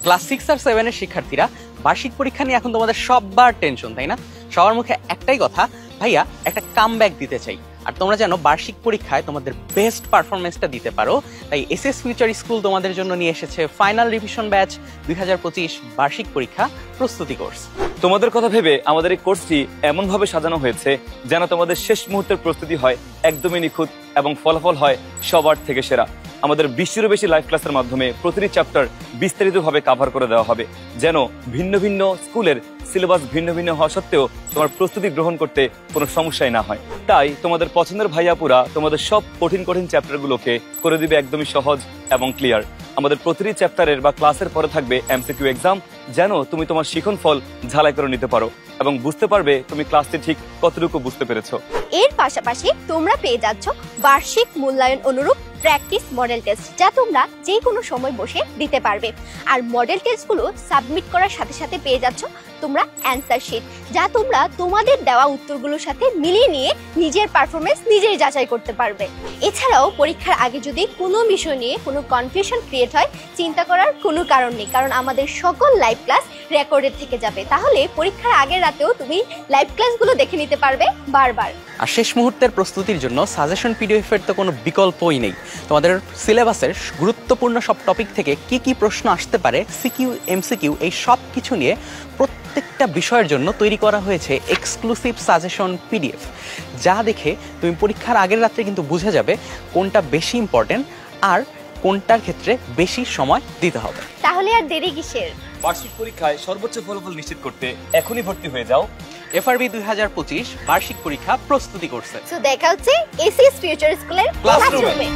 Class 6 আর 7 এর শিক্ষার্থীরা বার্ষিক পরীক্ষা নিয়ে এখন তোমাদের সবার টেনশন, তাই না? সবার মুখে একটাই কথা, ভাইয়া একটা কামব্যাক দিতে চাই। আর তোমরা যেন বার্ষিক পরীক্ষায় তোমাদের বেস্ট পারফরমেন্সটা দিতে পারো, তাই এসএস ফিউচার স্কুল তোমাদের জন্য নিয়ে এসেছে ফাইনাল রিভিশন ব্যাচ 2025 বার্ষিক পরীক্ষা প্রস্তুতি কোর্স। তোমাদের কথা ভেবে আমাদের এই কোর্সটি এমনভাবে সাজানো হয়েছে যেন তোমাদের শেষ মুহূর্তের প্রস্তুতি হয় একদমই নিখুঁত এবং ফলাফল হয় সবার থেকে সেরা। আমাদের 20-এরও বেশি লাইভ ক্লাসের মাধ্যমে প্রতিটি চ্যাপ্টার বিস্তারিতভাবে কভার করে দেওয়া হবে, যেন ভিন্ন ভিন্ন স্কুলের সিলেবাস ভিন্ন ভিন্ন হওয়া সত্ত্বেও তোমার প্রস্তুতি গ্রহণ করতে কোনো সমস্যাই না হয়। তাই তোমাদের পছন্দের ভাইয়াপুরা তোমাদের সব কঠিন কঠিন চ্যাপ্টারগুলোকে করে দিবে একদমই সহজ এবং ক্লিয়ার। আমাদের প্রতিটি চ্যাপ্টারের বা ক্লাসের পরে থাকবে এমসিকিউ এক্সাম, যেন তুমি তোমার শিখন ফল ঝালাই করে নিতে পারো এবং বুঝতে পারবে তুমি ক্লাসটি ঠিক কতটুকু বুঝতে পেরেছো। এর পাশাপাশি তোমরা পেয়ে যাচ্ছ বার্ষিক মূল্যায়ন অনুরূপ প্র্যাকটিস মডেল টেস্ট, যা তোমরা যে কোনো সময় বসে দিতে পারবে। আর মডেল টেস্টগুলো সাবমিট করার সাথে সাথে পেয়ে যাচ্ছ তোমরা অ্যান্সার শিট, যা তোমরা তোমাদের দেওয়া উত্তরগুলোর সাথে মিলিয়ে নিয়ে নিজের পারফরমেন্স নিজেই যাচাই করতে পারবে। এছাড়াও পরীক্ষার আগে যদি কোনো বিষয় নিয়ে কোনো কনফিউশন ক্রিয়েট হয়, চিন্তা করার কোনো কারণ নেই, কারণ আমাদের সকল লাইভ ক্লাস রেকর্ডেড থেকে যাবে। তাহলে পরীক্ষার আগের রাতেও তুমি লাইভ ক্লাসগুলো দেখে নিতে পারবে বারবার। আর শেষ মুহূর্তের প্রস্তুতির জন্য সাজেশন পিডিএফ এর তো কোনো বিকল্পই নেই। তোমাদের সিলেবাসের গুরুত্বপূর্ণ সব টপিক থেকে কি কি প্রশ্ন আসতে পারে, সিকিউ এমসিকিউ, এই সব কিছু নিয়ে প্রত্যেকটা বিষয়ের জন্য তৈরি করা হয়েছে এক্সক্লুসিভ সাজেশন পিডিএফ, যা দেখে তুমি পরীক্ষার আগের রাত্রে কিন্তু বুঝে যাবে কোনটা বেশি ইম্পর্টেন্ট আর কোনটার ক্ষেত্রে বেশি সময় দিতে হবে। তাহলে আর দেরি কিসের? বার্ষিক পরীক্ষায় সর্বোচ্চ ফলাফল নিশ্চিত করতে এখনই ভর্তি হয়ে যাও এফআরবি 2025 বার্ষিক পরীক্ষা প্রস্তুতি কোর্সে। তো দেখা হচ্ছে এসএস ফিউচার স্কুলের ক্লাসরুমে।